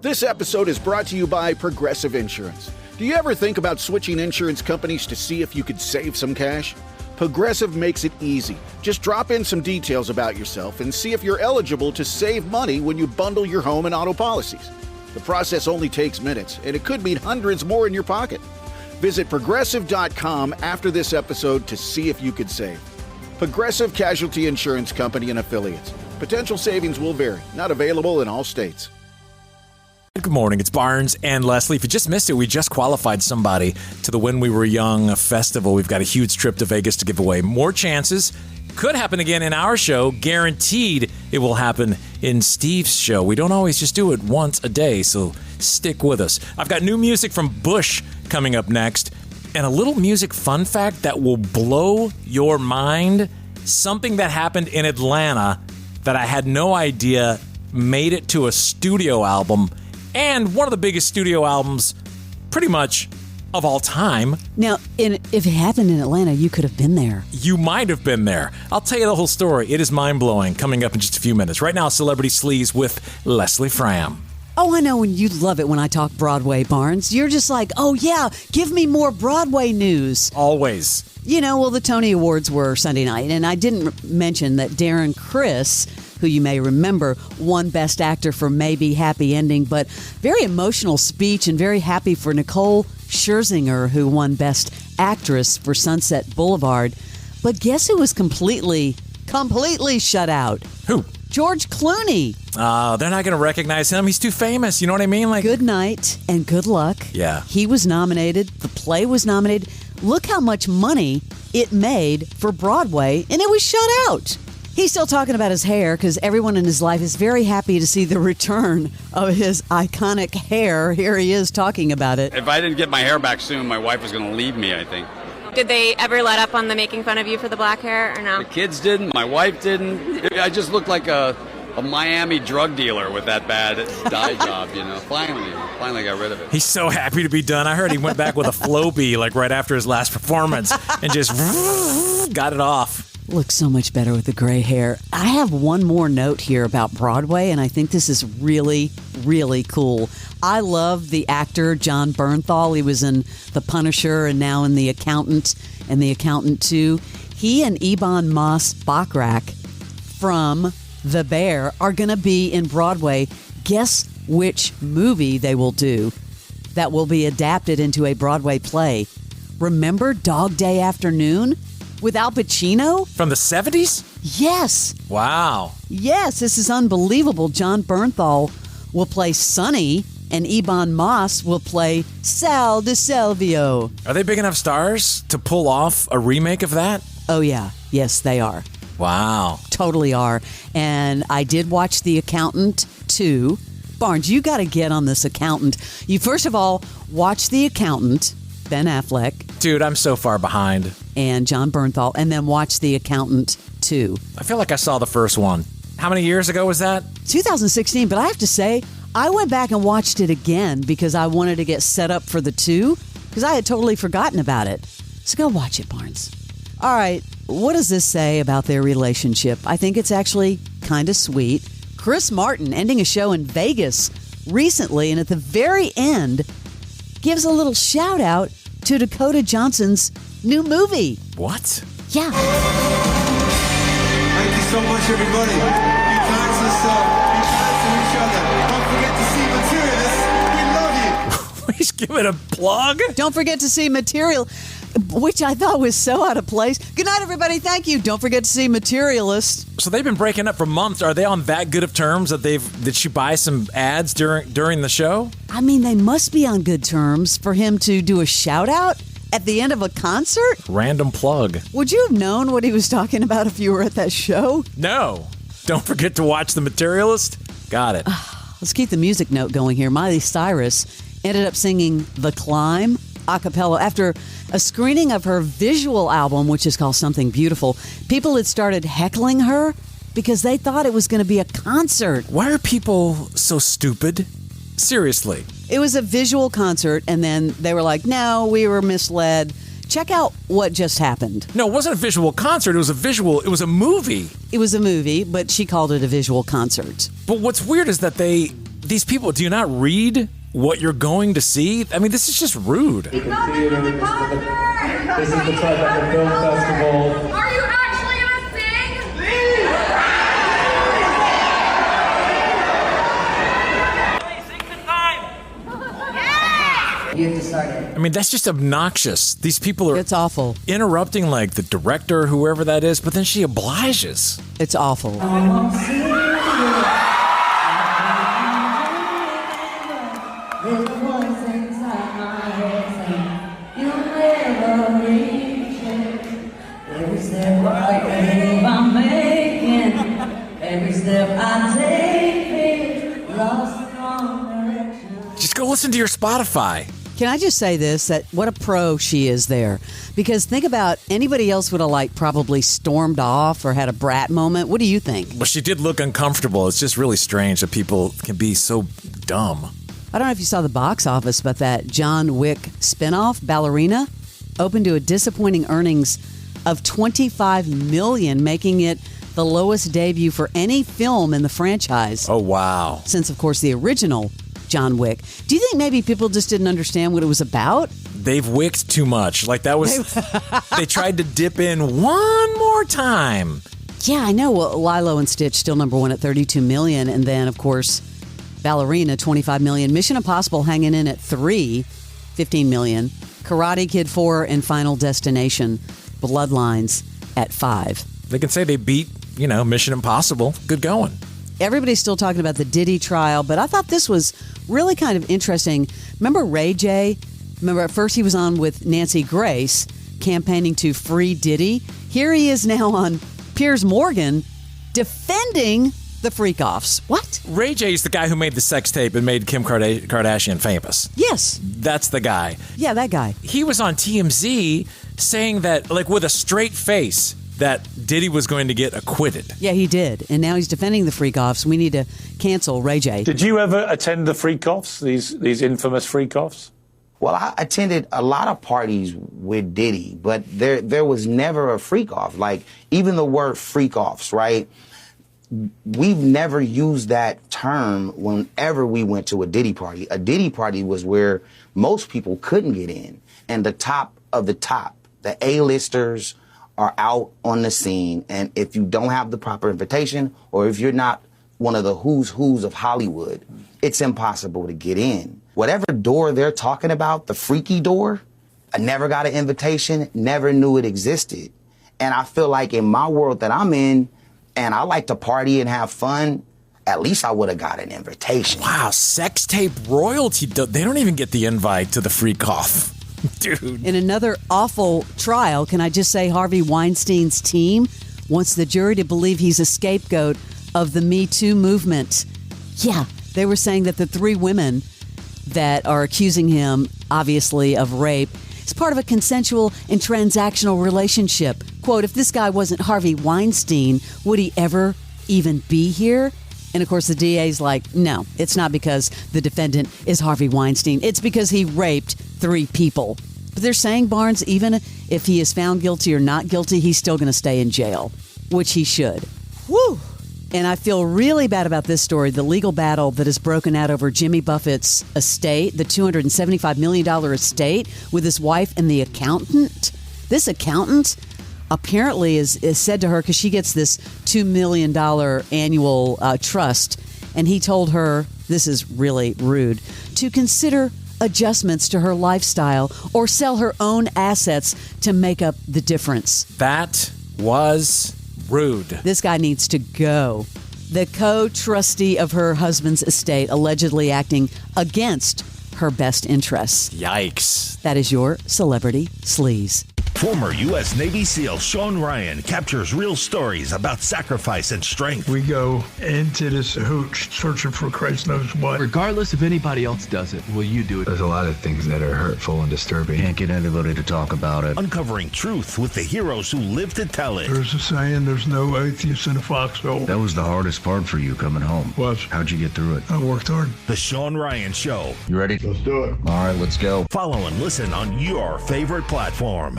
This episode is brought to you by Progressive Insurance. Do you ever think about switching insurance companies to see if you could save some cash? Progressive makes it easy. Just drop in some details about yourself and see if you're eligible to save money when you bundle your home and auto policies. The process only takes minutes, and it could mean hundreds more in your pocket. Visit Progressive.com after this episode to see if you could save. Progressive Casualty Insurance Company and Affiliates. Potential savings will vary. Not available in all states. Good morning. It's Barnes and Leslie. If you just missed it, we just qualified somebody to the When We Were Young festival. We've got a huge trip to Vegas to give away. More chances. Could happen again in our show. Guaranteed it will happen in Steve's show. We don't always just do it once a day, so stick with us. I've got new music from Bush coming up next, and a little music fun fact that will blow your mind. Something that happened in Atlanta that I had no idea made it to a studio album, and one of the biggest studio albums pretty much of all time. Now, if it happened in Atlanta, you could have been there. You might have been there. I'll tell you the whole story. It is mind-blowing. Coming up in just a few minutes. Right now, Celebrity Sleaze with Leslie Fram. Oh, I know, and you love it when I talk Broadway, Barnes. You're just like, oh yeah, give me more Broadway news. Always. You know, well, the Tony Awards were Sunday night, and I didn't mention that Darren Criss, who you may remember, won Best Actor for Maybe Happy Ending, but very emotional speech and very happy for Nicole Scherzinger, who won Best Actress for Sunset Boulevard. But guess who was completely shut out? Who? George Clooney. They're not going to recognize him. He's too famous. You know what I mean? Like, good night and good luck. Yeah. He was nominated. The play was nominated. Look how much money it made for Broadway, and it was shut out. He's still talking about his hair because everyone in his life is very happy to see the return of his iconic hair. Here he is talking about it. If I didn't get my hair back soon, my wife was going to leave me, I think. Did they ever let up on the making fun of you for the black hair or no? The kids didn't. My wife didn't. I just looked like a Miami drug dealer with that bad dye job, you know. Finally got rid of it. He's so happy to be done. I heard he went back with a Flowbee like right after his last performance and just got it off. Looks so much better with the gray hair. I have one more note here about Broadway, and I think this is really, really cool. I love the actor John Bernthal. He was in The Punisher and now in The Accountant and The Accountant 2. He and Ebon Moss-Bachrach from The Bear are going to be in Broadway. Guess which movie they will do that will be adapted into a Broadway play? Remember Dog Day Afternoon? With Al Pacino? From the 70s? Yes. Wow. Yes, this is unbelievable. John Bernthal will play Sonny, and Ebon Moss will play Sal DeSalvio. Are they big enough stars to pull off a remake of that? Oh, yeah. Yes, they are. Wow. Totally are. And I did watch The Accountant 2. Barnes, you got to get on this Accountant. You first of all, watch The Accountant, Ben Affleck. Dude, I'm so far behind. And John Bernthal, and then watch The Accountant 2. I feel like I saw the first one. How many years ago was that? 2016, but I have to say, I went back and watched it again because I wanted to get set up for the 2, because I had totally forgotten about it. So go watch it, Barnes. All right, what does this say about their relationship? I think it's actually kind of sweet. Chris Martin ending a show in Vegas recently, and at the very end, gives a little shout out to Dakota Johnson's new movie. What? Yeah. Thank you so much, everybody. Be kind to yourself. Be kind to each other. Don't forget to see Materialist. We love you. He's giving a plug? Don't forget to see Material, which I thought was so out of place. Good night, everybody. Thank you. Don't forget to see Materialist. So they've been breaking up for months. Are they on that good of terms that did she buy some ads during the show? I mean, they must be on good terms for him to do a shout out at the end of a concert? Random plug. Would you have known what he was talking about if you were at that show? No. Don't forget to watch The Materialist. Got it. Let's keep the music note going here. Miley Cyrus ended up singing The Climb a cappella after a screening of her visual album, which is called Something Beautiful. People had started heckling her because they thought it was going to be a concert. Why are people so stupid? Seriously. It was a visual concert, and then they were like, no, we were misled. Check out what just happened. No, it wasn't a visual concert. It was a movie. It was a movie, but she called it a visual concert. But what's weird is that they these people, do you not read what you're going to see? I mean, this is just rude. This is the Tribeca Film Festival. Are you actually gonna sing? You have to start it. I mean, that's just obnoxious. These people are It's awful. interrupting like the director, whoever that is, but then she obliges. It's awful. Just go listen to your Spotify. Can I just say this, that what a pro she is there? Because think about anybody else would have like probably stormed off or had a brat moment. What do you think? Well, she did look uncomfortable. It's just really strange that people can be so dumb. I don't know if you saw the box office, but that John Wick spinoff, Ballerina, opened to a disappointing earnings of $25 million, making it the lowest debut for any film in the franchise. Oh, wow. Since, of course, the original John Wick. Do you think maybe people just didn't understand what it was about? They've wicked too much. Like that was, they tried to dip in one more time. Yeah, I know. Well, Lilo and Stitch still number one at $32 million. And then, of course, Ballerina, $25 million. Mission Impossible hanging in at $15 million. Karate Kid 4 and Final Destination, Bloodlines at $5. They can say they beat, Mission Impossible. Good going. Everybody's still talking about the Diddy trial, but I thought this was really kind of interesting. Remember Ray J? Remember at first he was on with Nancy Grace campaigning to free Diddy? Here he is now on Piers Morgan defending the freak-offs. What? Ray J is the guy who made the sex tape and made Kim Kardashian famous. Yes. That's the guy. Yeah, that guy. He was on TMZ saying that, like with a straight face, that Diddy was going to get acquitted. Yeah, he did. And now he's defending the freak-offs. We need to cancel Ray J. Did you ever attend the freak-offs, these infamous freak-offs? Well, I attended a lot of parties with Diddy, but there was never a freak-off. Like, even the word freak-offs, right? We've never used that term whenever we went to a Diddy party. A Diddy party was where most people couldn't get in. And the top of the top, the A-listers, are out on the scene, and if you don't have the proper invitation, or if you're not one of the who's of Hollywood, it's impossible to get in. Whatever door they're talking about, the freaky door, I never got an invitation, never knew it existed. And I feel like in my world that I'm in, and I like to party and have fun, at least I would have got an invitation. Wow, sex tape royalty, they don't even get the invite to the freak-off. Dude. In another awful trial, can I just say Harvey Weinstein's team wants the jury to believe he's a scapegoat of the Me Too movement. Yeah, they were saying that the three women that are accusing him, obviously, of rape is part of a consensual and transactional relationship. Quote, if this guy wasn't Harvey Weinstein, would he ever even be here? And, of course, the DA's like, no, it's not because the defendant is Harvey Weinstein. It's because he raped 3 people. But they're saying, Barnes, even if he is found guilty or not guilty, he's still going to stay in jail, which he should. Woo! And I feel really bad about this story, the legal battle that has broken out over Jimmy Buffett's estate, the $275 million estate with his wife and the accountant. This accountant apparently is said to her, because she gets this $2 million annual trust, and he told her, this is really rude, to consider adjustments to her lifestyle or sell her own assets to make up the difference. That was rude. This guy needs to go. The co-trustee of her husband's estate allegedly acting against her best interests. Yikes. That is your Celebrity Sleaze. Former U.S. Navy SEAL Sean Ryan captures real stories about sacrifice and strength. We go into this hooch searching for Christ knows what. Regardless if anybody else does it, will you do it? There's a lot of things that are hurtful and disturbing. Can't get anybody to talk about it. Uncovering truth with the heroes who live to tell it. There's a saying, there's no atheist in a foxhole. That was the hardest part for you coming home. What? How'd you get through it? I worked hard. The Sean Ryan Show. You ready? Let's do it. All right, let's go. Follow and listen on your favorite platform.